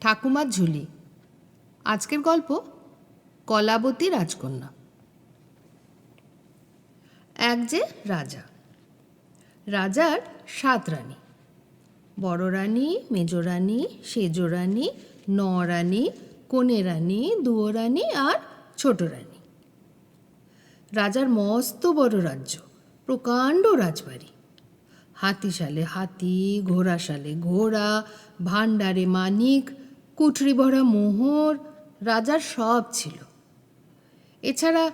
ঠাকুমার ঝুলি। আজকের গল্প কলাবতী রাজকন্যা। এক যে রাজা, রাজার 7 রানী, বড় রানী, মেজ রানী, সেজ রানী, নরানী, কনে রানী, দুয়ো রানী আর ছোট রানী। রাজার মস্ত বড় রাজ্য, প্রকাণ্ড রাজবাড়ি। হাতিশালে হাতি, ঘোড়াশালে ঘোড়া, ভাণ্ডারে মানিক, কুঠরি ভরা মোহর, রাজার সব ছিল। এছাড়া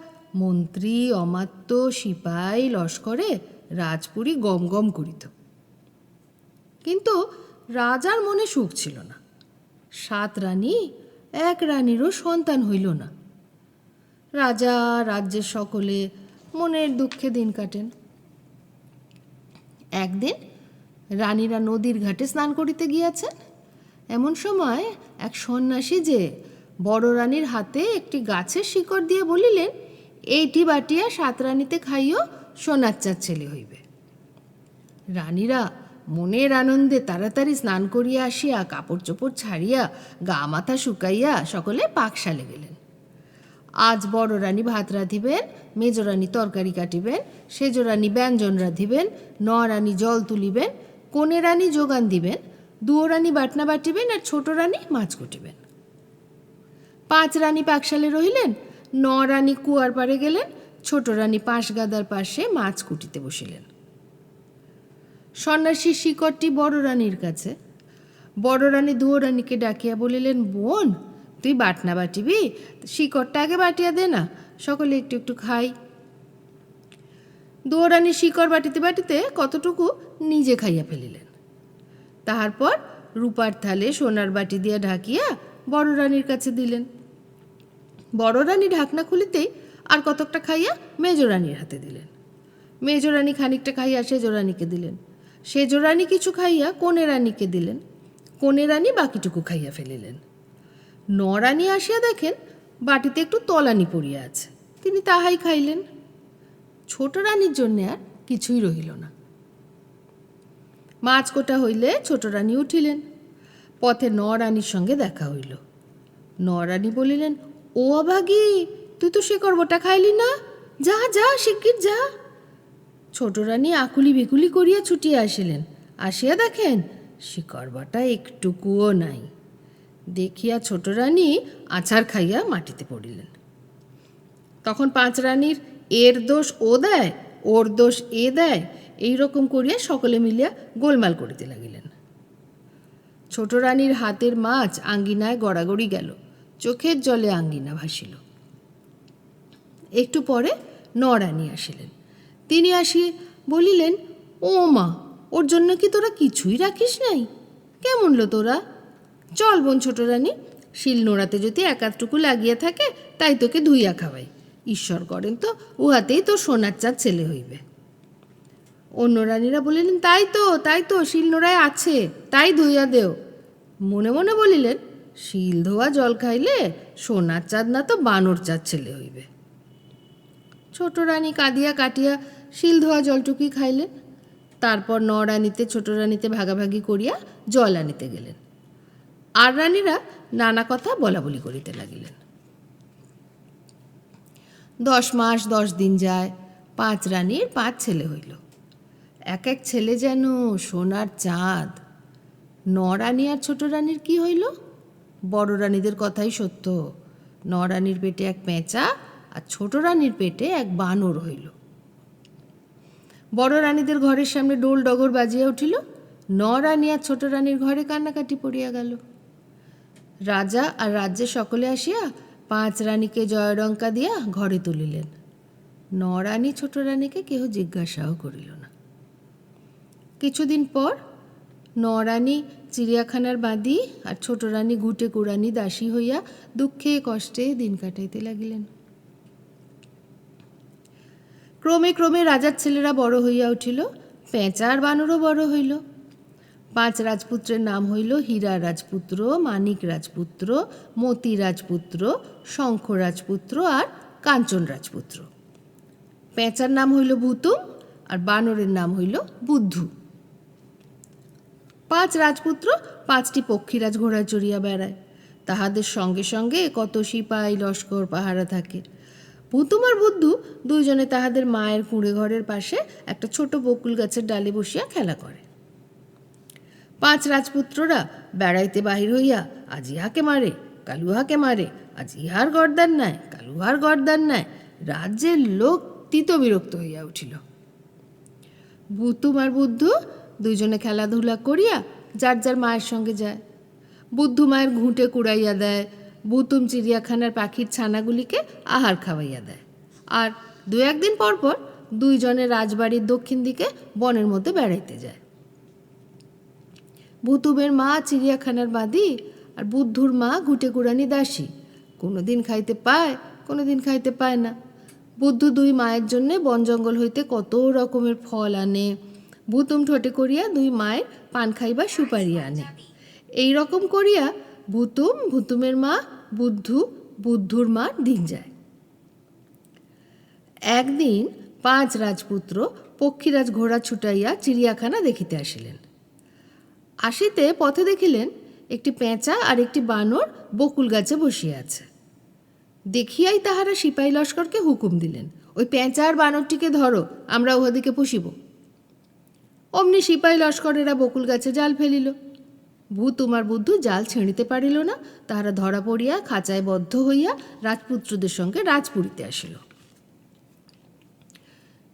মন্ত্রী, অমাত্য, সিপাই, লস্করে রাজপুরী গম গম করিত। কিন্তু রাজার মনে সুখ ছিল না। 7 রানী, এক রানীরও সন্তান হইল না। রাজা রাজ্যের সকলে মনের দুঃখে দিন কাটেন। একদিন রানীরা নদীর ঘাটে স্নান করিতে গিয়াছেন। এমন সময় এক সন্ন্যাসী যে বড় রানীর হাতে একটি গাছের শিকড় দিয়ে বলিলেন, এইটি বাটিয়া 7 রানীতে খাইও, সোনার চাঁদ ছেলে হইবে। রানীরা মনের আনন্দে তাড়াতাড়ি স্নান করিয়া আসিয়া কাপড় চোপড় ছাড়িয়া গা মাথা শুকাইয়া সকলে পাকশালে গেলেন। আজ বড় রানী ভাত রাঁধিবেন, মেজ রানী তরকারি কাটিবেন, সেজ রানী ব্যঞ্জন রাঁধিবেন, নরানী জল তুলিবেন, কনে রানী যোগান দিবেন, দুয়ো রানী বাটনা বাটিবেন আর ছোট রানী মাছ কুটিবেন। 5 রানী পাকশালে রহিলেন, নরানী কুয়ার পাড়ে গেলেন, ছোট রানী পাশ গাদার পাশে মাছ কুটিতে বসিলেন। সন্ন্যাসীর শিকড়টি বড় রানীর কাছে। বড় রানী দুয়ো রানীকে ডাকিয়া বলিলেন, বোন, তুই বাটনা বাটিবি, শিকড়টা আগে বাটিয়া দে না, সকলে একটু একটু খাই। দুয়ো রানী শিকড় বাটিতে বাটিতে কতটুকু নিজে খাইয়া ফেলিলেন। তাহার পর রূপার থালে সোনার বাটি দিয়া ঢাকিয়া বড় রানীর কাছে দিলেন। বড় রানী ঢাকনা খুলিতেই আর কতকটা খাইয়া মেজ রানীর হাতে দিলেন। মেজ রানী খানিকটা খাইয়া সেজ রানীকে দিলেন। সেজ রানী কিছু খাইয়া কনে রানীকে দিলেন। কনে রানী বাকিটুকু খাইয়া ফেলিলেন। নরানী আসিয়া দেখেন বাটিতে একটু তলানি পড়িয়া আছে, তিনি তাহাই খাইলেন। ছোট রানীর জন্যে আর কিছুই রহিল না। মাছ কোটা হইলে ছোট রানী উঠিলেন। পথে নরানীর সঙ্গে দেখা হইল। নরানী বলিলেন, ও অভাগী, তুই তো শিকড় বটা খাইলি না, যা যা শিগগির যা। ছোট রানী আকুলি বিকুলি করিয়া ছুটিয়া আসিলেন। আসিয়া দেখেন শিকড় বটা একটুকুও নাই। দেখিয়া ছোট রানী আছাড় খাইয়া মাটিতে পড়িলেন। তখন 5 রানীর এর দোষ ও দেয়, ওর দোষ এ দেয়, এইরকম করিয়া সকলে মিলিয়া গোলমাল করিতে লাগিলেন। ছোট রানীর হাতের মাছ আঙ্গিনায় গড়াগড়ি গেল, চোখের জলে আঙ্গিনা ভাসিল। একটু পরে নরানী আসিলেন। তিনি আসি বলিলেন, ও মা, ওর জন্য কি তোরা কিছুই রাখিস নাই? কেমন লো তোরা? চল বোন ছোট রানী, শিল নোড়াতে যদি একাধটুকু লাগিয়ে থাকে তাই তোকে ধুইয়া খাওয়াই। ঈশ্বর করেন তো উহাতেই তোর সোনার চাঁদ ছেলে হইবে। অন্য রানীরা বলিলেন, তাই তো শিল নোড়ায় আছে, তাই ধুইয়া দেও। মনে মনে বলিলেন, শিল ধোয়া জল খাইলে সোনার চাঁদ না তো বানর চাঁদ ছেলে হইবে। ছোট রানী কাঁদিয়া কাটিয়া শিল ধোয়া জলটুকুই খাইলেন। তারপর নরানীতে ছোট রানীতে ভাগাভাগি করিয়া জল আনিতে গেলেন। আর রানীরা নানা কথা বলা বলি করিতে লাগিলেন। 10 মাস 10 দিন যায়, 5 রানীর 5 ছেলে হইল। এক এক ছেলে যেন সোনার চাঁদ। নরানী আর ছোট রানীর কি হইল? বড় রানীদের কথাই সত্য। নরানীর পেটে এক পেঁচা আর ছোট রানীর পেটে এক বানর হইল। বড় রানীদের ঘরের সামনে ডোল ডগর বাজিয়া উঠিল। নরানী আর ছোট রানীর ঘরে কান্নাকাটি পড়িয়া গেল। রাজা আর রাজ্যের সকলে আসিয়া 5 রানীকে জয়ডঙ্কা দিয়া ঘরে তুলিলেন। নরানী ছোট রানীকে কেহ জিজ্ঞাসাও করিল না। কিছুদিন পর নরানী চিড়িয়াখানার বাঁধি আর ছোট রানী ঘুটে কুড়ানি দাসী হইয়া দুঃখে কষ্টে দিন কাটাইতে লাগিলেন। ক্রমে ক্রমে রাজার ছেলেরা বড় হইয়া উঠিল। পেঁচা আর বানরও বড় হইল। 5 রাজপুত্রের নাম হইল হীরা রাজপুত্র, মানিক রাজপুত্র, মতি রাজপুত্র, শঙ্খ রাজপুত্র আর কাঞ্চন রাজপুত্র। পেঁচার নাম হইল বুতুম আর বানরের নাম হইল বুদ্ধু। 5 রাজপুত্র 5টি পক্ষীরাজ ঘোড়ায় চড়িয়া বেড়ায়। তাহাদের সঙ্গে সঙ্গে কত সিপাই লস্কর পাহারা থাকে। ভুতুম আর বুদ্ধু দুইজনে তাহাদের মায়ের কুঁড়ে ঘরের পাশে একটা ছোট বকুল গাছের ডালে বসিয়া খেলা করে। 5 রাজপুত্ররা বেড়াইতে বাহির হইয়া আজ ইহাকে মারে, কাল উহাকে মারে, আজ ইহার গর্দান নাই, কাল উহার গর্দান নাই। রাজ্যের লোক তিত বিরক্ত হইয়া উঠিল। ভুতুম আর বুদ্ধু দুইজনে খেলাধুলা করিয়া যার যার মায়ের সঙ্গে যায়। বুদ্ধু মায়ের ঘুঁটে কুড়াইয়া দেয়, ভুতুম চিড়িয়াখানার পাখির ছানাগুলিকে আহার খাওয়াইয়া দেয়। আর 2-1 দিন পর পর দুইজনে রাজবাড়ির দক্ষিণ দিকে বনের মধ্যে বেড়াইতে যায়। ভুতুমের মা চিড়িয়াখানার বাদী আর বুদ্ধুর মা ঘুঁটে কুড়ানি দাসী। কোনো দিন খাইতে পায়, কোনো দিন খাইতে পায় না। বুদ্ধু 2 মায়ের জন্যে বন জঙ্গল হইতে কত রকমের ফল আনে। ভুতুম ঠোঁটে করিয়া 2 মায়ের পান খাইবার সুপারি আনে। এই রকম করিয়া ভুতুম, ভুতুমের মা, বুদ্ধু, বুদ্ধুর মার দিন যায়। একদিন 5 রাজপুত্র পক্ষীরাজ ঘোড়া ছুটাইয়া চিড়িয়াখানা দেখিতে আসিলেন। আসিতে পথে দেখিলেন একটি পেঁচা আর একটি বানর বকুল গাছে বসিয়া আছে। দেখিয়াই তাহারা সিপাহী লস্করকে হুকুম দিলেন, ওই পেঁচা আর বানরটিকে ধরো, আমরা উহাদিকে পুষিব। অমনি সিপাহী লস্করেরা বকুল গাছে জাল ফেলিল। ভুতুম আর বুদ্ধু জাল ছেড়িতে পারিল না। তাহারা ধরা পড়িয়া খাঁচায় বদ্ধ হইয়া রাজপুত্রদের সঙ্গে রাজপুরীতে আসিল।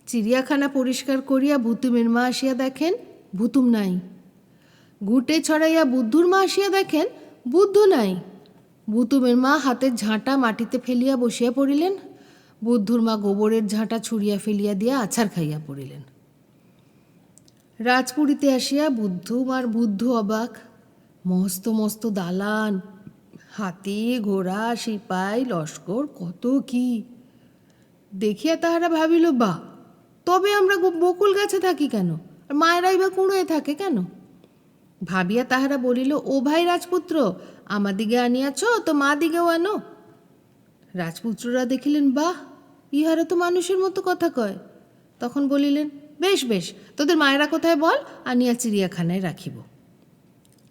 চিড়িয়াখানা পরিষ্কার করিয়া ভুতুমের মা আসিয়া দেখেন ভুতুম নাই। ঘুঁটে ছড়াইয়া বুদ্ধুর মা আসিয়া দেখেন বুদ্ধু নাই। ভুতুমের মা হাতের ঝাঁটা মাটিতে ফেলিয়া বসিয়া পড়িলেন। বুদ্ধুর মা গোবরের ঝাঁটা ছুঁড়িয়া ফেলিয়া দিয়া আছাড় খাইয়া পড়িলেন। রাজপুরীতে আসিয়া বুদ্ধুম আর বুদ্ধু অবাক। মস্ত মস্ত দালান, হাতি ঘোড়া সিপাই লস্কর কত কি দেখিয়া তাহারা ভাবিল, বাহ, তবে আমরা বকুল গাছে থাকি কেন, আর মায়েরাই বা কুঁড়োয় থাকে কেন? ভাবিয়া তাহারা বলিল, ও ভাই রাজপুত্র, আমাদিগে আনিয়াছ তো মা দিগেও আনো। রাজপুত্ররা দেখিলেন, বাহ, ইহারা তো মানুষের মতো কথা কয়। তখন বলিলেন, বেশ বেশ, তোদের মায়েরা কোথায় বল, আনিয়া চিড়িয়াখানায় রাখিব।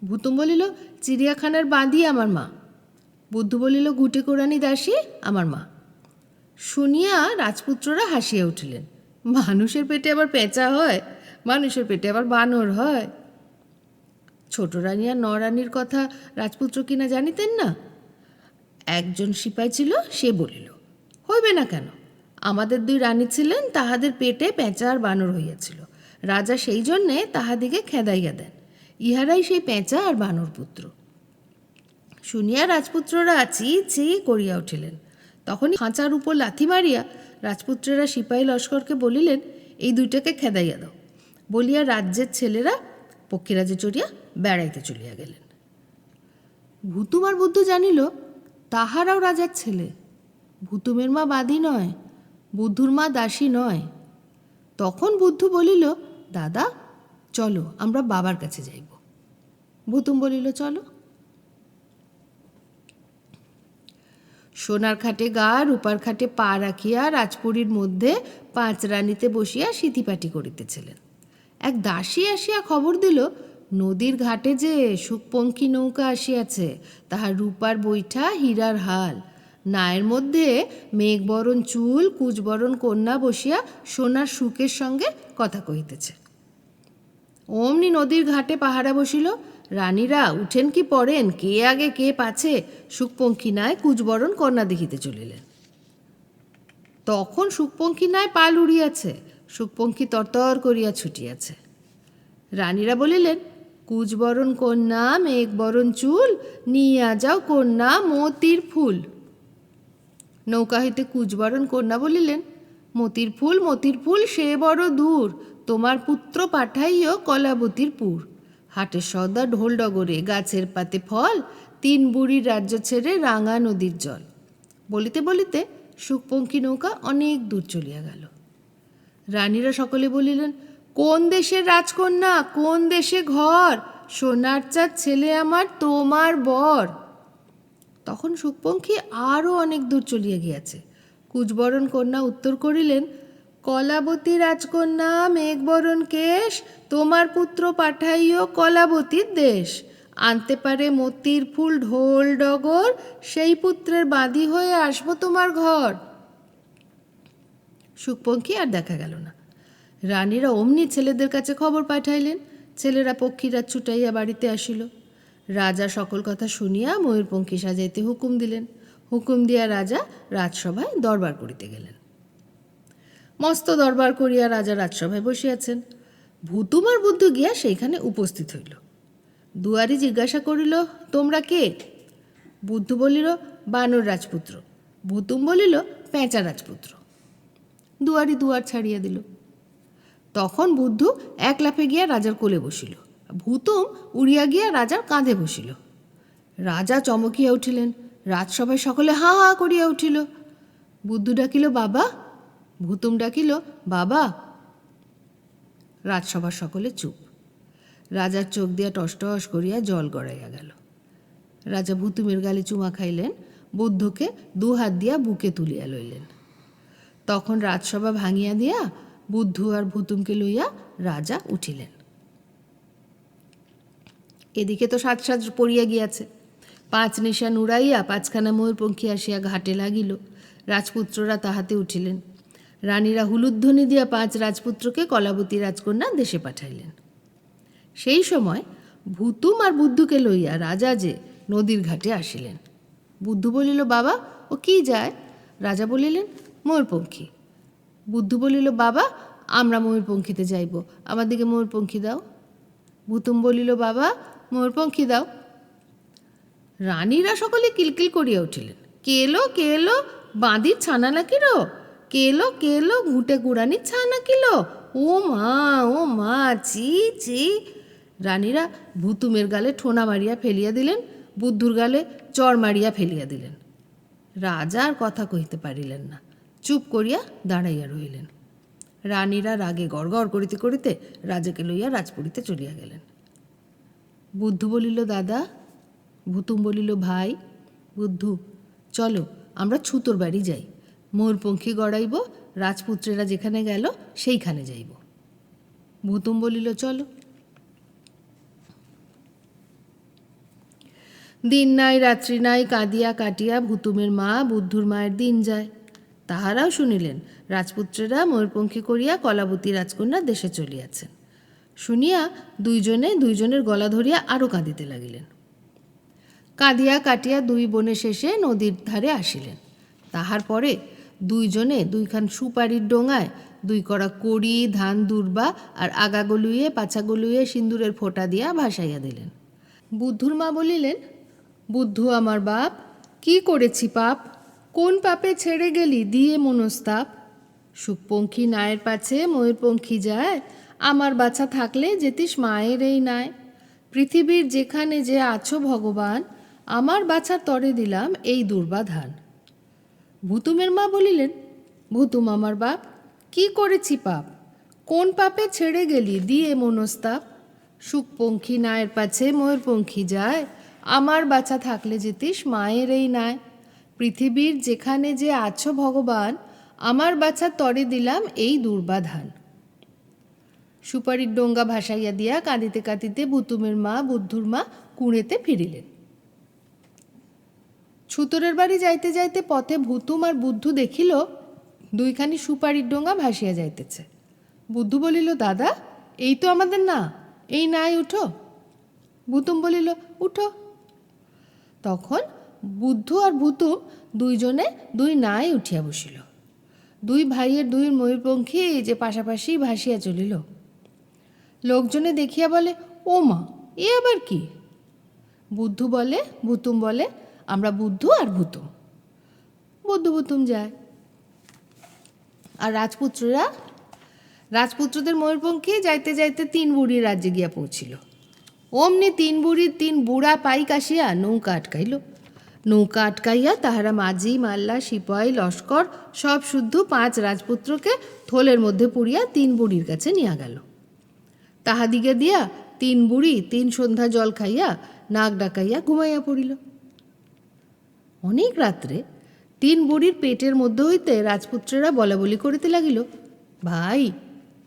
ভুতুম বলিল, চিড়িয়াখানার বাঁধি আমার মা। বুদ্ধু বলিল, ঘুঁটে কোড়ানি দাসী আমার মা। শুনিয়া রাজপুত্ররা হাসিয়া উঠিলেন। মানুষের পেটে আবার পেঁচা হয়, মানুষের পেটে আবার বানর হয়। ছোট রানী আর নরানির কথা রাজপুত্র কিনা জানিতেন না। একজন সিপাই ছিল, সে বলিল, হইবে না কেন, আমাদের 2 রানী ছিলেন, তাহাদের পেটে পেঁচা আর বানর হইয়াছিল। রাজা সেই জন্যে তাহাদিকে খেদাইয়া দেন। ইহারাই সেই পেঁচা আর বানর পুত্র। শুনিয়া রাজপুত্ররা চি চি করিয়া উঠিলেন। তখনই খাঁচার উপর লাথি মারিয়া রাজপুত্রেরা সিপাহী লস্করকে বলিলেন, এই 2টাকে খেদাইয়া দাও। বলিয়া রাজ্যের ছেলেরা পক্ষীরাজে চড়িয়া বেড়াইতে চলিয়া গেলেন। ভুতুম আর বুদ্ধু জানিল তাহারাও রাজার ছেলে। ভুতুমের মা বাদী নয়, বুদ্ধুর মা দাসী নয়। তখন বুদ্ধু বলিল, দাদা চলো, আমরা বাবার কাছে যাইব। ভুতুম বলিল, চলো। সোনার খাটে গা রূপার খাটে পা রাখিয়া রাজপুরীর মধ্যে 5 রানীতে বসিয়া সিথিপাটি করিতেছিলেন। এক দাসী আসিয়া খবর দিল, নদীর ঘাটে যে শুকপঙ্খী নৌকা আসিয়াছে, তাহার রূপার বৈঠা হীরার হাল, নায়ের মধ্যে মেঘবরণ চুল কুচবরণ কন্যা বসিয়া সোনার শুকের সঙ্গে কথা কহিতেছে। অমনি নদীর ঘাটে পাহারা বসিল। রানীরা উঠেন কি পড়েন, কে আগে কে পাছে, শুকপঙ্খী নায় কুচবরণ কন্যা দেখিতে চলিলেন। তখন শুকপঙ্খী নায় পাল উড়িয়াছে, শুকপঙ্খী তরতর করিয়া ছুটিয়াছে। রানীরা বলিলেন, কুচবরণ কন্যা মেঘবরণ চুল, নিয়া যাও কন্যা মতির ফুল। নৌকা হইতে কুচবরণ কন্যা বলিলেন, মতির ফুল সে বড় দূর, তোমার পুত্র পাঠাইও কলাবতীর পুর। হাটের সওদা ঢোল ডগরে, গাছের পাতে ফল, 3 বুড়ির রাজ্য ছেড়ে রাঙা নদীর জল। বলিতে বলিতে শুকপঙ্খী নৌকা অনেক দূর চলিয়া গেল। রানীরা সকলে বলিলেন, কোন দেশের রাজকন্যা, কোন দেশে ঘর, সোনার চাঁদ ছেলে আমার তোমার বর। তখন শুকপঙ্খী আরও অনেক দূর চলিয়া গিয়াছে। কুচবরণ কন্যা উত্তর করিলেন, কলাবতী রাজকন্যা মেঘবরণ কেশ, তোমার পুত্র পাঠাইও কলাবতীর দেশ। আনতে পারে মতির ফুল ঢোল ডগর, সেই পুত্রের বাঁধি হয়ে আসবো তোমার ঘর। শুকপঙ্খী আর দেখা গেল না। রানীরা অমনি ছেলেদের কাছে খবর পাঠাইলেন। ছেলেরা পক্ষীরা ছুটাইয়া বাড়িতে আসিল। রাজা সকল কথা শুনিয়া ময়ূরপঙ্খী সাজাইতে হুকুম দিলেন। হুকুম দিয়া রাজা রাজসভায় দরবার করিতে গেলেন। মস্ত দরবার করিয়া রাজা রাজসভায় বসিয়াছেন। ভুতুম আর বুদ্ধু গিয়া সেইখানে উপস্থিত হইল। দুয়ারি জিজ্ঞাসা করিল, তোমরা কে? বুদ্ধু বলিল, বানর রাজপুত্র। ভুতুম বলিল, পেঁচা রাজপুত্র। দুয়ারি দুয়ার ছাড়িয়া দিল। তখন বুদ্ধু এক লাফে গিয়া রাজার কোলে বসিল। ভুতুম উড়িয়া গিয়া রাজার কাঁধে বসিল। রাজা চমকিয়া উঠিলেন। রাজসভায় সকলে হা হা করিয়া উঠিল। বুদ্ধু ডাকিল, বাবা। ভুতুম ডাকিল, বাবা। রাজসভার সকলে চুপ। রাজার চোখ দিয়া টসটস করিয়া জল গড়াইয়া গেল। রাজা ভুতুমের গালে চুমা খাইলেন। বুদ্ধকে দু হাত দিয়া বুকে তুলিয়া লইলেন। তখন রাজসভা ভাঙিয়া দিয়া বুদ্ধু আর ভুতুমকে লইয়া রাজা উঠিলেন। এদিকে তো সাজ সাজ পড়িয়া গিয়াছে। 5 নিশান উড়াইয়া 5খানা ময়ূরপঙ্খী আসিয়া ঘাটে লাগিল। রাজপুত্ররা তাহাতে উঠিলেন। রানীরা হুলুধ্বনি দিয়া 5 রাজপুত্রকে কলাবতী রাজকন্যা দেশে পাঠাইলেন। সেই সময় ভুতুম আর বুদ্ধুকে লইয়া রাজা যে নদীর ঘাটে আসিলেন। বুদ্ধু বলিল, বাবা, ও কি যায়? রাজা বলিলেন, ময়ূরপঙ্খী। বুদ্ধু বলিল, বাবা, আমরা ময়ূরপঙ্খীতে যাইব, আমাদিকে ময়ূরপঙ্খী দাও। ভুতুম বলিল, বাবা, ময়ূরপঙ্খী দাও। রানীরা সকলে কিলকিল করিয়া উঠিলেন। কে এলো বাঁধির ছানা নাকি রো? কে এলো ঘুটে গুড়ানির ছানা কিলো? ও মা, চি চি। রানীরা ভুতুমের গালে ঠোনা মারিয়া ফেলিয়া দিলেন, বুদ্ধুর গালে চড় মারিয়া ফেলিয়া দিলেন। রাজা আর কথা কহিতে পারিলেন না, চুপ করিয়া দাঁড়াইয়া রহিলেন। রানীরা রাগে গড়গড় করিতে করিতে রাজাকে লইয়া রাজপুরীতে চলিয়া গেলেন। বুদ্ধু বলিল, দাদা। ভুতুম বলিল, ভাই। বুদ্ধু, চলো আমরা ছুতোর বাড়ি যাই, ময়ূরপঙ্খী গড়াইব, রাজপুত্রেরা যেখানে গেল সেইখানে যাইব। ভুতুম বলিল, চলো। দিন নাই রাত্রি নাই কাঁদিয়া কাটিয়া ভুতুমের মা বুদ্ধুর মায়ের দিন যায়। তাহারাও শুনিলেন রাজপুত্রেরা ময়ূরপঙ্খী করিয়া কলাবতী রাজকন্যা দেশে চলিয়াছেন। শুনিয়া দুইজনের গলা ধরিয়া আরও কাঁদিতে লাগিলেন। কাঁদিয়া কাটিয়া 2 বনে শেষে নদীর ধারে আসিলেন। তাহার পরে দুইজনে 2খান সুপারির ডোঙায় 2 কড়া কড়ি, ধান দুর্বা আর আগা গলুইয়ে পাছা গলুইয়ে সিন্দুরের ফোঁটা দিয়া ভাসাইয়া দিলেন। বুদ্ধুর মা বলিলেন, বুদ্ধু আমার বাপ, কি করেছি পাপ? কোন পাপে ছেড়ে গেলি দিয়ে মনস্তাপ? শুকপঙ্খী নায়ের পাছে ময়ূরপঙ্খী যায়, আমার বাছা থাকলে যেতিস মায়ের এই নায়। পৃথিবীর যেখানে যে আছো ভগবান, আমার বাছা তরে দিলাম এই দুর্বা ধান। ভুতুমের মা বলিলেন, ভুতুম আমার বাপ, কি করেছি পাপ? কোন পাপে ছেড়ে গেলি দিয়ে মনস্তাপ? শুকপঙ্খী নায়ের পাছে ময়ূরপঙ্খী যায়, আমার বাছা থাকলে যেতিস মায়ের এই নায়। পৃথিবীর যেখানে যে আছো ভগবান, আমার বাছা তরে দিলাম এই দুর্বা ধান। সুপারির ডোঙ্গা ভাসাইয়া দিয়া কাঁদিতে কাঁদিতে ভুতুমের মা বুদ্ধুর মা কুঁড়েতে ফিরিলেন। ছুতরের বাড়ি যাইতে যাইতে পথে ভুতুম আর বুদ্ধু দেখিল 2খানি সুপারির ডোঙ্গা ভাসিয়া যাইতেছে। বুদ্ধু বলিল, দাদা, এই তো আমাদের না, এই নাই উঠো। ভুতুম বলিল, উঠো। তখন বুদ্ধু আর ভুতুম দুইজনে 2 নায় উঠিয়া বসিল। 2 ভাইয়ের 2 ময়ূরপঙ্খী যে পাশাপাশি ভাসিয়া চলিল। লোকজনে দেখিয়া বলে, ও মা, এ আবার কি? বুদ্ধু বলে, ভুতুম বলে, আমরা বুদ্ধু আর ভুতুম। বুদ্ধু ভুতুম যায়। আর রাজপুত্রদের ময়ূরপঙ্খী যাইতে যাইতে 3 বুড়ির রাজ্যে গিয়া পৌঁছিল। অমনি 3 বুড়ির 3 বুড়া পাইক আসিয়া নৌকা আটকাইল। নৌকা আটকাইয়া তাহারা মাঝি মাল্লা সিপাই লস্কর সব শুদ্ধ 5 রাজপুত্রকে থলের মধ্যে পুরিয়া 3 বুড়ির কাছে নিয়া গেল। তাহাদিগে দিয়া 3 বুড়ি 3 সন্ধ্যা জল খাইয়া নাক ডাকাইয়া ঘুমাইয়া পড়িল। অনেক রাত্রে 3 বুড়ির পেটের মধ্যে হইতে রাজপুত্রেরা বলা বলি করিতে লাগিল, ভাই,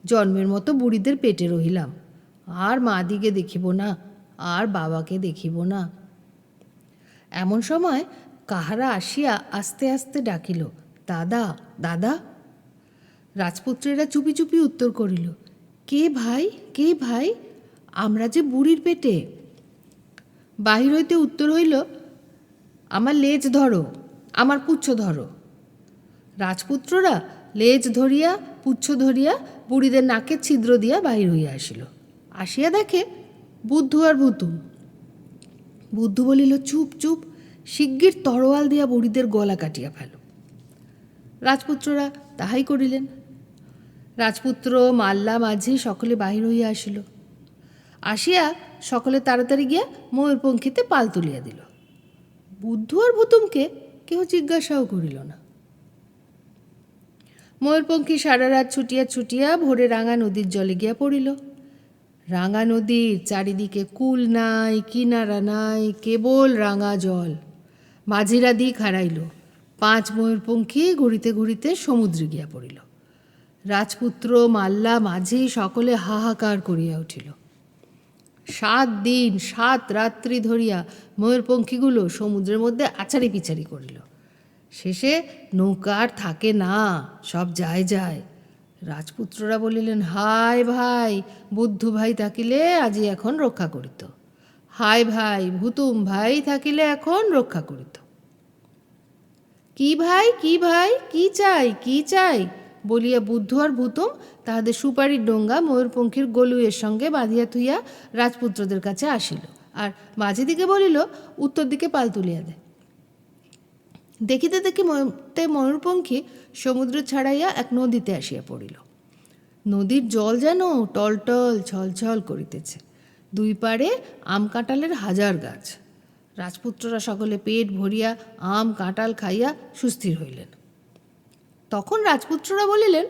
জন্মের মতো বুড়িদের পেটে রহিলাম, আর মা দিকে দেখিব না, আর বাবাকে দেখিব না। এমন সময় কাহারা আসিয়া আস্তে আস্তে ডাকিল, দাদা, দাদা। রাজপুত্রেরা চুপি চুপি উত্তর করিল, কে ভাই, কে ভাই? আমরা যে বুড়ির পেটে। বাহির হইতে উত্তর হইল, আমার লেজ ধরো, আমার পুচ্ছ ধরো। রাজপুত্ররা লেজ ধরিয়া পুচ্ছ ধরিয়া বুড়িদের নাকের ছিদ্র দিয়া বাহির হইয়া আসিল। আসিয়া দেখে বুদ্ধু আর ভুতুম। বুদ্ধু বলিল, চুপ চুপ, শিগগির তরোয়াল দিয়া বুড়িদের গলা কাটিয়া ফেল। রাজপুত্ররা তাহাই করিলেন। রাজপুত্র, মাল্লা, মাঝি সকলে বাহির হইয়া আসিল। আসিয়া সকলে তাড়াতাড়ি গিয়া ময়ূরপঙ্খীতে পাল তুলিয়া দিল। বুদ্ধু আর ভুতুমকে কেহ জিজ্ঞাসাও করিল না। ময়ূরপঙ্খী সারা রাত ছুটিয়া ছুটিয়া ভোরে রাঙা নদীর জলে গিয়া পড়িল। রাঙা নদীর চারিদিকে কুল নাই, কিনারা নাই, কেবল রাঙা জল। মাঝিরা দিক হারাইল। 5 ময়ূরপঙ্খী ঘুরিতে ঘুরিতে সমুদ্রে গিয়া পড়িল। রাজপুত্র, মাল্লা, মাঝি সকলে হাহাকার করিয়া উঠিল। 7 দিন 7 রাত্রি ধরিয়া ময়ূরপঙ্খীগুলো সমুদ্রের মধ্যে আছাড়ি পিছাড়ি করিল। শেষে নৌকা আর থাকে না, সব যায় যায়। রাজপুত্ররা বলিলেন, হায় ভাই, বুদ্ধু ভাই থাকিলে আজি এখন রক্ষা করিত। হায় ভাই, ভুতুম ভাই থাকিলে এখন রক্ষা করিত। কি ভাই, কি ভাই, কি চাই, কি চাই বলিয়া বুদ্ধু আর ভুতুম তাহাদের সুপারির ডোঙ্গা ময়ূরপঙ্খীর গলুয়ের সঙ্গে বাঁধিয়া থুইয়া রাজপুত্রদের কাছে আসিল, আর মাঝি দিকে বলিল, উত্তর দিকে পাল তুলিয়া দে। দেখিতে দেখি ময়ূরপঙ্খী সমুদ্র ছাড়াইয়া এক নদীতে আসিয়া পড়িল। নদীর জল যেন টলটল ছলছল করিতেছে। 2 পাড়ে আম কাঁঠালের 1000 গাছ। রাজপুত্ররা সকলে পেট ভরিয়া আম কাঁঠাল খাইয়া সুস্থির হইলেন। তখন রাজপুত্ররা বলিলেন,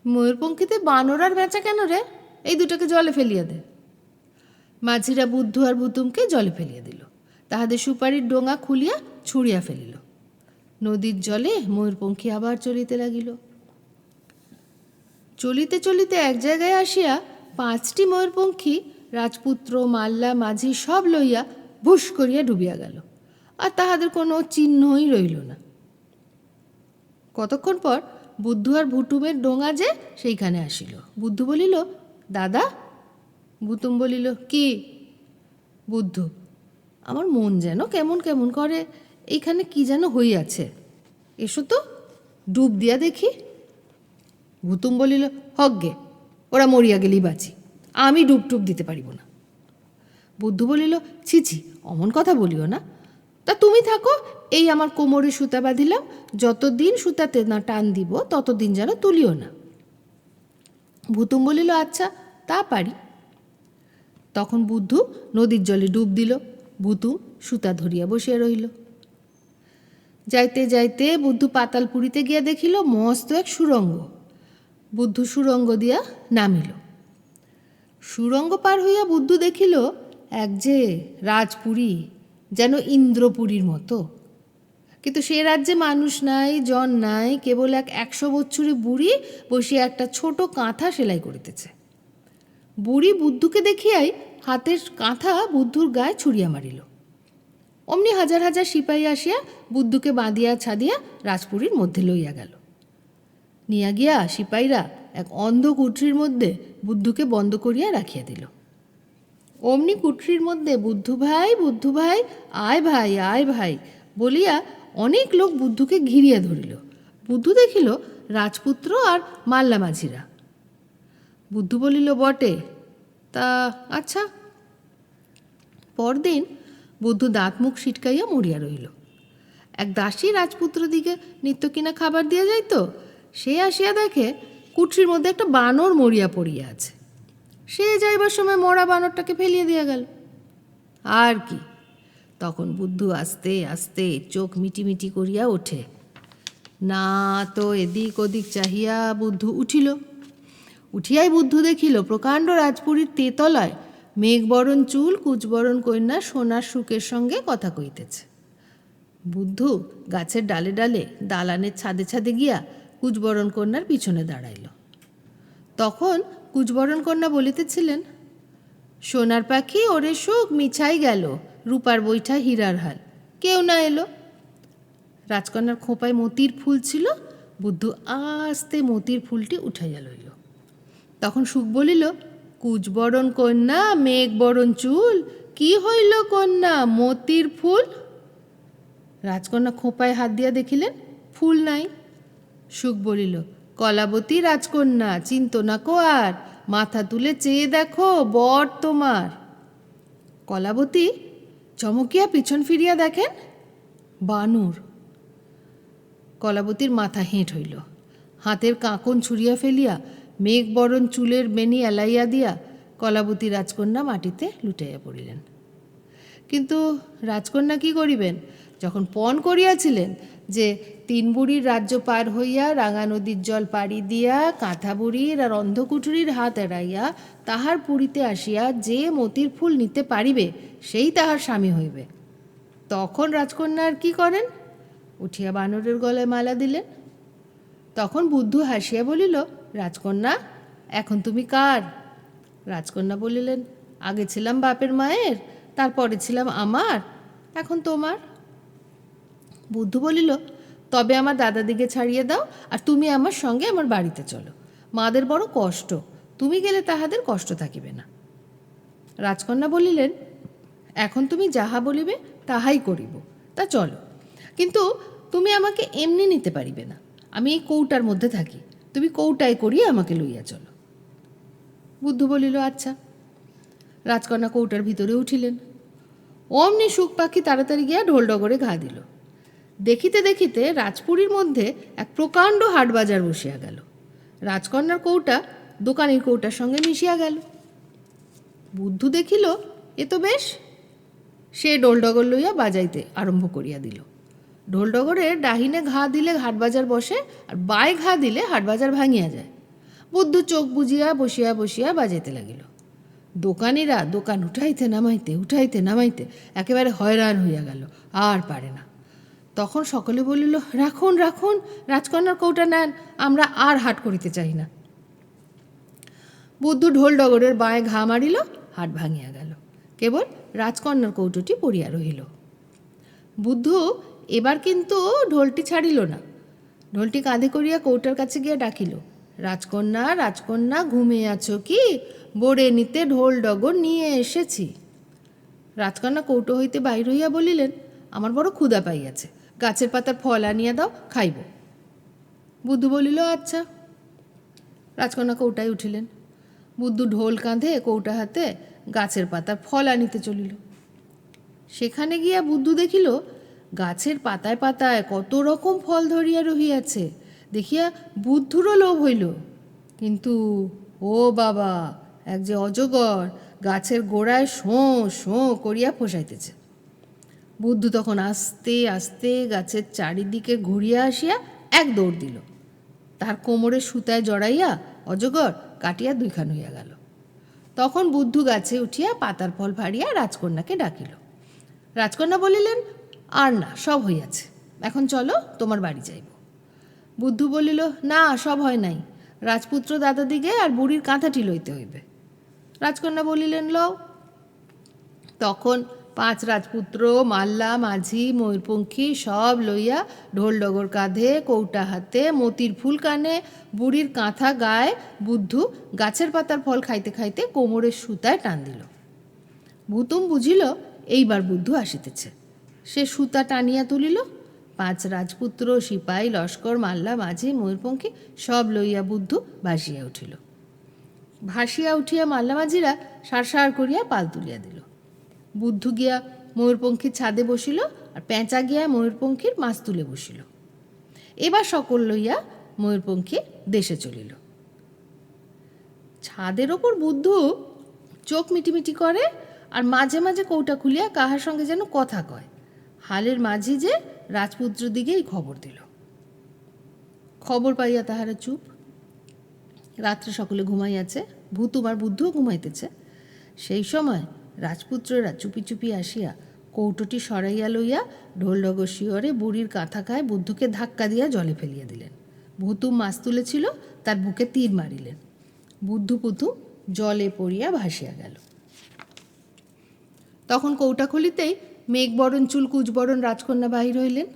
ময়ূরপঙ্খীতে বানর আর বেচা কেন রে? এই দুটোকে জলে ফেলিয়া দে। মাঝিরা বুদ্ধু আর ভুতুমকে জলে ফেলিয়া দিল। তাহাদের সুপারির ডোঙা খুলিয়া ছুঁড়িয়া ফেলিল। নদীর জলে ময়ূরপঙ্খী আবার চলিতে লাগিল। চলিতে চলিতে এক জায়গায় আসিয়া 5টি ময়ূরপঙ্খী রাজপুত্র, মাল্লা, মাঝি সব লইয়া ভুস করিয়া ডুবিয়া গেল, আর তাহাদের কোনো চিহ্নই রইল না। কতক্ষণ পর বুদ্ধু আর ভুতুমের ডোঙা যে সেইখানে আসিল। বুদ্ধু বলিল, দাদা। ভুতুম বলিল, কি? বুদ্ধু, আমার মন যেন কেমন কেমন করে, এইখানে কি যেন হইয়াছে, এসো তো ডুব দিয়া দেখি। ভুতুম বলিল, হকগে, ওরা মরিয়া গেলেই বাঁচি, আমি ডুব টুব দিতে পারিব না। বুদ্ধু বলিল, ছি ছি, অমন কথা বলিও না। তা তুমি থাকো, এই আমার কোমরে সুতা বাঁধিলাম, যতদিন সুতাতে না টান দিব ততদিন যেন তুলিও না। ভুতুম বলিল, আচ্ছা, তা পারি। তখন বুদ্ধু নদীর জলে ডুব দিল। ভুতুম সুতা ধরিয়া বসিয়া রহিল। যাইতে যাইতে বুদ্ধু পাতালপুরীতে গিয়া দেখিল মস্ত এক সুরঙ্গ। বুদ্ধু সুরঙ্গ দিয়া নামিল। সুরঙ্গ পার হইয়া বুদ্ধু দেখিল এক যে রাজপুরী, যেন ইন্দ্রপুরীর মতো। কিন্তু সে রাজ্যে মানুষ নাই, জন নাই, কেবল এক 100 বছরের বুড়ি বসিয়া একটা ছোট কাঁথা সেলাই করিতেছে। বুড়ি বুদ্ধুকে দেখিয়াই হাতের কাঁথা বুদ্ধুর গায়ে ছুঁড়িয়া মারিল। অমনি হাজার হাজার সিপাহী আসিয়া বুদ্ধুকে বাঁধিয়া ছাদিয়া রাজপুরীর মধ্যে লইয়া গেল। নিয়া গিয়া সিপাহীরা এক অন্ধ কুঠরির মধ্যে বুদ্ধুকে বন্ধ করিয়া রাখিয়া দিল। অমনি কুঠরির মধ্যে, বুদ্ধু ভাই, বুদ্ধু ভাই, আয় ভাই, আয় ভাই বলিয়া অনেক লোক বুদ্ধুকে ঘিরিয়া ধরিল। বুদ্ধু দেখিল রাজপুত্র আর মাল্লা মাঝিরা। বুদ্ধু বলিল, বটে, তা আচ্ছা। পরদিন বুদ্ধু দাঁত মুখ সিটকাইয়া মরিয়া রহিল। এক দাসী রাজপুত্র দিকে নিত্য কিনা খাবার দিয়া যাইত। সে আসিয়া দেখে কুঠরির মধ্যে একটা বানর মরিয়া পড়িয়া আছে। সে যাইবার সময় মরা বানরটাকে ফেলিয়ে দিয়া গেল। আর কি, তখন বুদ্ধু আস্তে আস্তে চোখ মিটিমিটি করিয়া ওঠে। না তো এদিক ওদিক চাহিয়া বুদ্ধু উঠিল। উঠিয়াই বুদ্ধু দেখিল প্রকাণ্ড রাজপুরীর তেতলায় মেঘবরণ চুল কুচবরণ কন্যা সোনার সুখের সঙ্গে কথা কইতেছে। বুদ্ধু গাছের ডালে ডালে দালানের ছাদে ছাদে গিয়া কুচবরণ কন্যার পিছনে দাঁড়াইল। তখন কুচবরণ কন্যা বলিতেছিলেন, সোনার পাখি ওরে সুখ মিছাই গেল, রূপার বৈঠা হীরার হাল, কেউ না এলো। রাজকন্যার খোঁপায় মতির ফুল ছিল, বুদ্ধু আস্তে মতির ফুলটি উঠাইয়া লইল। তখন সুখ বলিল, কুচবরণ কন্যা মেঘ বরণ চুল, কি হইল কন্যা মতির ফুল? রাজকন্যা খোঁপায় হাত দিয়া দেখিলেন ফুল নাই। সুখ বলিল, কলাবতী রাজকন্যা চিন্ত না কো আর, মাথা তুলে চেয়ে দেখো বর তোমার। কলাবতী চমকিয়া পিছন ফিরিয়া দেখেন বানর। কলাবতীর মাথা হেঁট হইল, হাতের কাঁকন ছুঁড়িয়া ফেলিয়া মেঘ বরণ চুলের বেনি এলাইয়া দিয়া কলাবতী রাজকন্যা মাটিতে লুটাইয়া পড়িলেন। কিন্তু রাজকন্যা কি করিবেন? যখন পণ করিয়াছিলেন যে 3 বুড়ির রাজ্য পার হইয়া রাঙা নদীর জল পাড়ি দিয়া কাঁথা বুড়ির আর অন্ধকুঠুরির হাত এড়াইয়া তাহার পুরীতে আসিয়া যে মতির ফুল নিতে পারিবে সেই তাহার স্বামী হইবে, তখন রাজকন্যা আর কি করেন? উঠিয়া বানরের গলায় মালা দিলেন। তখন বুদ্ধু হাসিয়া বলিল, রাজকন্যা এখন তুমি কার? রাজকন্যা বলিলেন, আগে ছিলাম বাপের মায়ের, তারপরে ছিলাম আমার, এখন তোমার। বুদ্ধু বলিল, তবে আমার দাদাদিকে ছাড়িয়ে দাও, আর তুমি আমার সঙ্গে আমার বাড়িতে চলো। মাদের বড় কষ্ট, তুমি গেলে তাহাদের কষ্ট থাকিবে না। রাজকন্যা বলিলেন, এখন তুমি যাহা বলিবে তাহাই করিব, তা চলো। কিন্তু তুমি আমাকে এমনি নিতে পারিবে না, আমি এই কৌটার মধ্যে থাকি, তুমি কৌটায় করিয়া আমাকে লইয়া চলো। বুদ্ধু বলিল, আচ্ছা। রাজকন্যা কৌটার ভিতরে উঠিলেন। অমনি সুখ পাখি তাড়াতাড়ি গিয়া ঢোল ডগরে ঘা দিল। দেখিতে দেখিতে রাজপুরীর মধ্যে এক প্রকাণ্ড হাটবাজার বসিয়া গেল। রাজকন্যার কৌটা দোকানের কৌটার সঙ্গে মিশিয়া গেল। বুদ্ধু দেখিল এ তো বেশ, সে ঢোলডগর লইয়া বাজাইতে আরম্ভ করিয়া দিল। ঢোলডগরের ডাহিনে ঘা দিলে হাটবাজার বসে, আর বায় ঘা দিলে হাটবাজার ভাঙিয়া যায়। বুদ্ধু চোখ বুজিয়া বসিয়া বসিয়া বাজাইতে লাগিল। দোকানিরা দোকান উঠাইতে নামাইতে একেবারে হয়রান হইয়া গেল, আর পারে না। তখন সকলে বলিল, রাখুন রাখুন, রাজকন্যার কৌটা নেন, আমরা আর হাট করিতে চাই না। বুদ্ধু ঢোল ডগরের বাঁয়ে ঘা মারিল, হাট ভাঙিয়া গেল, কেবল রাজকন্যার কৌটোটি পড়িয়া রহিল। বুদ্ধু এবার কিন্তু ঢোলটি ছাড়িল না, ঢোলটি কাঁধে করিয়া কৌটার কাছে গিয়া ডাকিল, রাজকন্যা রাজকন্যা ঘুমিয়ে আছো কি? বোড়ে নিতে ঢোল ডগর নিয়ে এসেছি। রাজকন্যা কৌটো হইতে বাহির হইয়া বলিলেন, আমার বড় ক্ষুধা পাইয়াছে, গাছের পাতার ফল আনিয়া দাও, খাইব। বুদ্ধু বলিল, আচ্ছা। রাজকন্যা কৌটায় উঠিলেন। বুদ্ধু ঢোল কাঁধে কৌটা হাতে গাছের পাতার ফল আনিতে চলিল। সেখানে গিয়া বুদ্ধু দেখিল গাছের পাতায় পাতায় কত রকম ফল ধরিয়া রহিয়াছে। দেখিয়া বুদ্ধুরও লোভ হইল, কিন্তু ও বাবা, এক যে অজগর গাছের গোড়ায় শোঁ শোঁ করিয়া ফসাইতেছে। বুদ্ধু তখন আস্তে আস্তে গাছের চারিদিকে ঘুরিয়া আসিয়া এক দৌড় দিল। তার কোমরে সুতায় জড়াইয়া অজগর কাটিয়া 2 খান হইয়া গেল। তখন বুদ্ধু গাছে উঠিয়া পাতার ফল ফাড়িয়া রাজকন্যাকে ডাকিল। রাজকন্যা বলিলেন, আর না, সব হইয়াছে, এখন চলো, তোমার বাড়ি যাইব। বুদ্ধু বলিল, না, সব হয় নাই, রাজপুত্র দাদাদিগে আর বুড়ির কাঁথাটি লইতে হইবে। রাজকন্যা বলিলেন, লও। তখন 5 রাজপুত্র, মাল্লা, মাঝি, ময়ূরপঙ্খী সব লইয়া ঢোল ডগর কাঁধে, কৌটা হাতে, মতির ফুল কানে, বুড়ির কাঁথা গায়ে বুদ্ধু গাছের পাতার ফল খাইতে খাইতে কোমরের সুতায় টান দিল। ভূতুম বুঝিল এইবার বুদ্ধু আসিতেছে। সে সুতা টানিয়া তুলিল। 5 রাজপুত্র, সিপাই, লস্কর, মাল্লা, মাঝি, ময়ূরপঙ্খী সব লইয়া বুদ্ধু ভাসিয়া উঠিল। ভাসিয়া উঠিয়া মাল্লা মাঝিরা সারসার করিয়া পাল তুলিয়া দিল। বুদ্ধু গিয়া ময়ূরপঙ্খীর ছাদে বসিল, আর পেঁচা গিয়া ময়ূরপঙ্খীর মাছ তুলে বসিল। এবার সকল লইয়া ময়ূরপঙ্খী দেশে চলিল। ছাদের ওপর বুদ্ধু চোখ মিটিমিটি করে, আর মাঝে মাঝে কৌটা খুলিয়া কাহার সঙ্গে যেন কথা কয়। হালের মাঝি যে রাজপুত্র দিকেই খবর দিল। খবর পাইয়া তাহারা চুপ। রাত্রে সকলে ঘুমাইয়াছে, ভূতুম আর বুদ্ধুও ঘুমাইতেছে। সেই সময় রাজপুত্ররা চুপি চুপি আসিয়া কৌটোটি সরাইয়া লইয়া ঢোলডগর শিয়রে বুড়ির কাঁথা খায় বুদ্ধুকে ধাক্কা দিয়া জলে ফেলিয়া দিলেন। ভূতুম মাছ তুলেছিল, তার বুকে তীর মারিলেন। বুদ্ধু পুতুম জলে পড়িয়া ভাসিয়া গেল। তখন কৌটাখলিতেই মেঘবরণ চুল কুচবরণ রাজকন্যা বাহির হইলেন।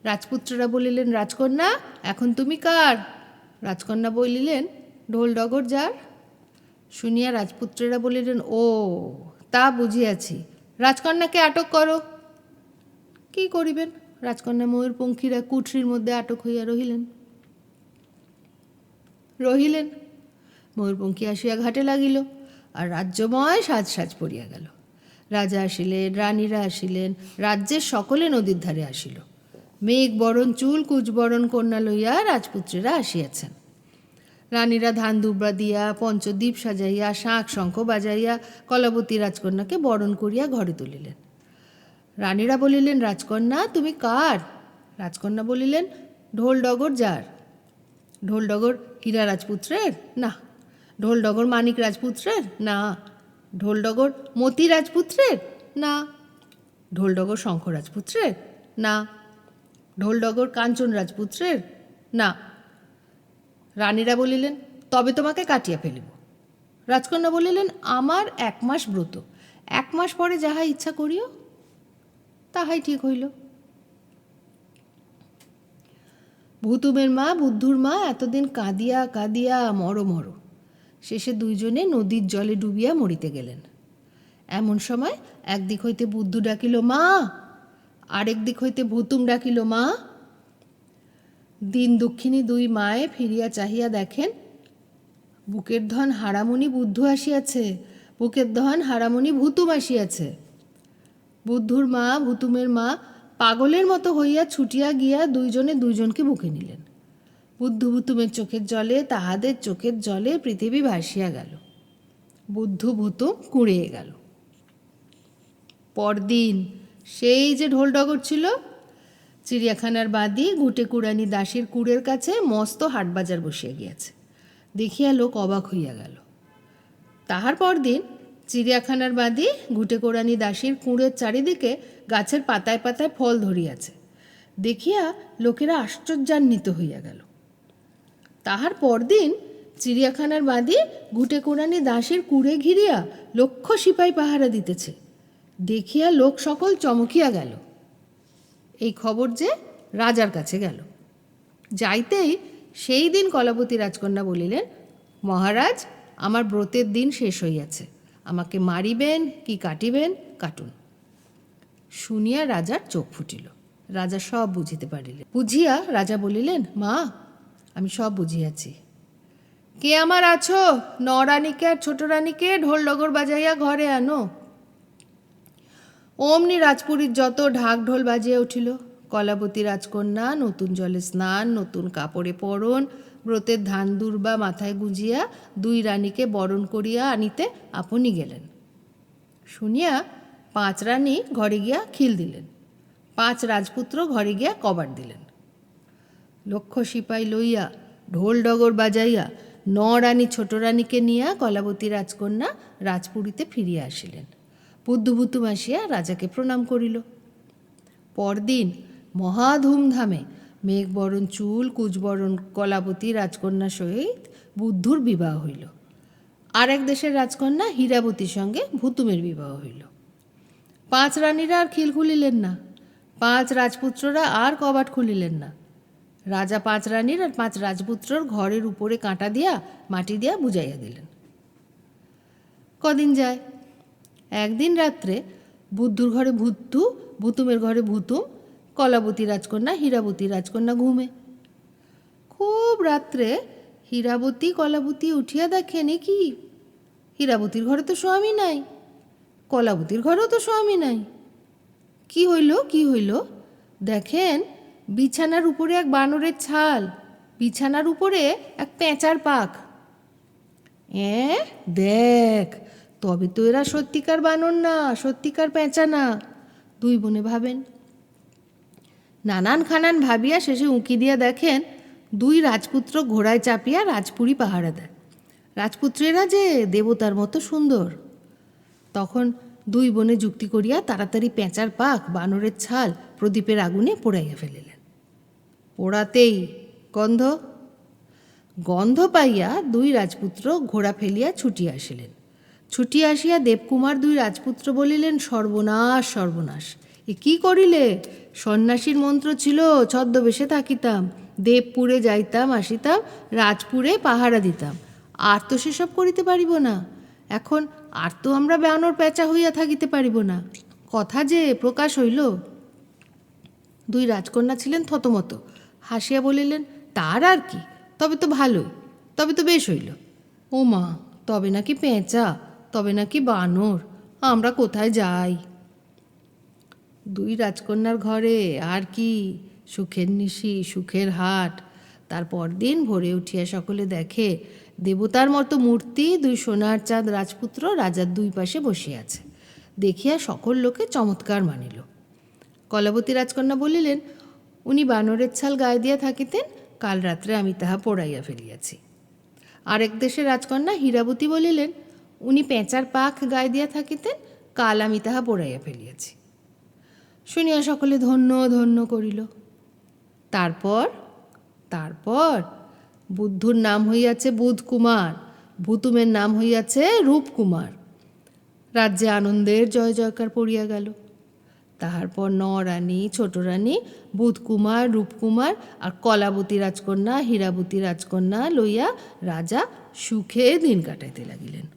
রাজপুত্ররা বলিলেন, রাজকন্যা, এখন তুমি কার? রাজকন্যা বলিলেন, ঢোল ডগর যার। শুনিয়া রাজপুত্রেরা বলিলেন, ও তা বুঝিয়াছি, রাজকন্যাকে আটক করো। কি করিবেন? রাজকন্যা ময়ূরপঙ্খীরা কুঠরির মধ্যে আটক হইয়া রহিলেন। ময়ূরপঙ্খী আসিয়া ঘাটে লাগিল, আর রাজ্যময় সাজ পড়িয়া গেল। রাজা আসিলেন, রানীরা আসিলেন, রাজ্যের সকলে নদীর ধারে আসিল। মেঘ বরণ চুল কুচবরণ কন্যা লইয়া রাজপুত্রেরা আসিয়াছেন। রানীরা ধান দুবরা দিয়া, পঞ্চদ্বীপ সাজাইয়া, শাঁখ শঙ্খ বাজাইয়া কলাবতী রাজকন্যাকে বরণ করিয়া ঘরে তুলিলেন। রানীরা বলিলেন, রাজকন্যা, তুমি কার? রাজকন্যা বলিলেন, ঢোল ডগর যার। ঢোল ডগর হীরা রাজপুত্রের? না। ঢোল ডগর মানিক রাজপুত্রের? না। ঢোল ডগর মতি রাজপুত্রের? না। ঢোল ডগর শঙ্খ রাজপুত্রের? না। ঢোল ডগর কাঞ্চন রাজপুত্রের? না। রানীরা বলিলেন, তবে তোমাকে কাটিয়া ফেলিব। রাজকন্যা বলিলেন, আমার 1 মাস ব্রত, 1 মাস পরে যাহা ইচ্ছা করিও। তাহাই ঠিক হইল। ভুতুমের মা বুদ্ধুর মা এতদিন কাঁদিয়া কাঁদিয়া মরো। শেষে দুইজনে নদীর জলে ডুবিয়া মরিতে গেলেন। এমন সময় একদিক হইতে বুদ্ধু ডাকিল, মা। আরেক দিক হইতে ভুতুম ডাকিল, মা। দিন দুঃখিনী দুই মায়ে ফিরিয়া চাহিয়া দেখেন, বুকের ধন হারামণি বুদ্ধু আসিয়াছে, বুকের ধন হারামণি ভুতুম আসিয়াছে। বুদ্ধুর মা ভুতুমের মা পাগলের মতো হইয়া ছুটিয়া গিয়া দুইজনে দুইজনকে বুকে নিলেন। বুদ্ধু ভুতুমের চোখের জলে, তাহাদের চোখের জলে পৃথিবী ভাসিয়া গেল। বুদ্ধু ভুতুম কুঁড়িয়ে গেল। পরদিন সেই যে ঢোল ডগর ছিল, চিড়িয়াখানার বাদী ঘুটে কুড়ানি দাসীর কুড়ের কাছে মস্ত হাটবাজার বসিয়া গিয়াছে। দেখিয়া লোক অবাক হইয়া গেল। তাহার পরদিন চিড়িয়াখানার বাদী ঘুটে কোড়ানি দাসীর কুঁড়ের চারিদিকে গাছের পাতায় পাতায় ফল ধরিয়াছে। দেখিয়া লোকেরা আশ্চর্যান্বিত হইয়া গেল। তাহার পরদিন চিড়িয়াখানার বাদী ঘুটে কোড়ানি দাসীর কুঁড়ে ঘিরিয়া লক্ষ সিপাই পাহারা দিতেছে। দেখিয়া লোক সকল চমকিয়া গেল। এই খবর যে রাজার কাছে গেল। যাইতেই সেই দিন কলাবতী রাজকন্যা বলিলেন, মহারাজ, আমার ব্রতের দিন শেষ হইয়াছে, আমাকে মারিবেন কি কাটিবেন কাটুন। শুনিয়া রাজার চোখ ফুটিল। রাজা সব বুঝিতে পারিলেন। বুঝিয়া রাজা বলিলেন, মা, আমি সব বুঝিয়াছি। কে আমার আছো? নরানীকে আর ছোট রানীকে ঢোল ডগর বাজাইয়া ঘরে আনো। অমনি রাজপুরীর যত ঢাক ঢোল বাজিয়া উঠিল। কলাবতী রাজকন্যা নতুন জলে স্নান, নতুন কাপড়ে পরন, ব্রতের ধান দুর্বা মাথায় গুঁজিয়া দুই রানীকে বরণ করিয়া আনিতে আপনি গেলেন। শুনিয়া 5 রানী ঘরে গিয়া খিল দিলেন, 5 রাজপুত্র ঘরে গিয়া কবাট দিলেন। লক্ষ সিপাই লইয়া ঢোল ডগর বাজাইয়া 9 রানী ছোট রানীকে নিয়া কলাবতী রাজকন্যা রাজপুরীতে ফিরিয়া আসিলেন। বুদ্ধু ভুতুম আসিয়া রাজাকে প্রণাম করিল। পরদিন মহা ধুমধামে মেঘবরণ চুল কুচবরণ কলাবতী রাজকন্যা সহিত বুদ্ধুর বিবাহ হইল। আর এক দেশের রাজকন্যা হীরাবতীর সঙ্গে ভুতুমের বিবাহ হইল। 5 রানীরা আর খিল খুলিলেন না, 5 রাজপুত্ররা আর কবাট খুলিলেন না। রাজা 5 রানীর আর 5 রাজপুত্রর ঘরের উপরে কাঁটা দিয়া মাটি দিয়া বুঝাইয়া দিলেন। কদিন যায়। একদিন রাত্রে বুদ্ধুর ঘরে ভুত্তু, ভুতুমের ঘরে ভুতুম, কলাবতী রাজকন্যা হীরাবতী রাজকন্যা ঘুমে। খুব রাত্রে হীরাবতী কলাবতী উঠিয়া দেখেন, কি হীরাবতীর ঘরে তো স্বামী নাই, কলাবতীর ঘরেও তো স্বামী নাই। কি হইল? দেখেন বিছানার উপরে এক বানরের ছাল, বিছানার উপরে এক পেঁচার পাক। দেখ, তবে তো এরা সত্যিকার বানর না, সত্যিকার পেঁচা না। 2 বোনে ভাবেন। নানান খানান ভাবিয়া শেষে উঁকি দিয়া দেখেন 2 রাজপুত্র ঘোড়ায় চাপিয়া রাজপুরী পাহারা দেয়। রাজপুত্রেরা যে দেবতার মতো সুন্দর। তখন 2 বোনে যুক্তি করিয়া তাড়াতাড়ি পেঁচার পাক, বানরের ছাল প্রদীপের আগুনে পোড়াইয়া ফেলিলেন। পোড়াতেই গন্ধ পাইয়া দুই রাজপুত্র ঘোড়া ফেলিয়া ছুটিয়া আসিলেন। ছুটিয়া আসিয়া দেবকুমার দুই রাজপুত্র বলিলেন, সর্বনাশ সর্বনাশ, এ কি করিলে? সন্ন্যাসীর মন্ত্র ছিল ছদ্মবেশে থাকিতাম, দেবপুরে যাইতাম আসিতাম, রাজপুরে পাহারা দিতাম, আর তো সেসব করিতে পারিব না। এখন আর তো আমরা বানর পেঁচা হইয়া থাকিতে পারিব না। কথা যে প্রকাশ হইল। দুই রাজকন্যা ছিলেন থতমত, হাসিয়া বলিলেন, তার আর কি, তবে তো ভালোই, তবে তো বেশ হইল। ও মা, তবে নাকি পেঁচা, তবে নাকি বানর, আমরা কোথায় যাই? দুই রাজকন্যার ঘরে আর কি, সুখের নিশি, সুখের হাট। তারপর দিন ভোরে উঠিয়া সকলে দেখে দেবতার মতো মূর্তি দুই সোনার চাঁদ রাজপুত্র রাজার দুই পাশে বসিয়াছে। দেখিয়া সকল লোকে চমৎকার মানিল। কলাবতী রাজকন্যা বলিলেন, উনি বানরের ছাল গায়ে দিয়া থাকিতেন, কাল রাত্রে আমি তাহা পোড়াইয়া ফেলিয়াছি। আরেক দেশের রাজকন্যা হীরাবতী বলিলেন, উনি পেঁচার পাখ গায়ে দিয়া থাকিতেন, কাল আমি তাহা পোড়াইয়া ফেলিয়াছি। শুনিয়া সকলে ধন্য ধন্য করিল। তারপর তারপর বুদ্ধুর নাম হইয়াছে বুধকুমার, ভূতুমের নাম হইয়াছে রূপকুমার। রাজ্যে আনন্দের জয় জয়কার পড়িয়া গেল। তাহার পর নরানী, ছোট রানী, বুধকুমার, রূপকুমার আর কলাবতী রাজকন্যা, হীরাবতী রাজকন্যা লইয়া রাজা সুখে দিন কাটাইতে লাগিলেন।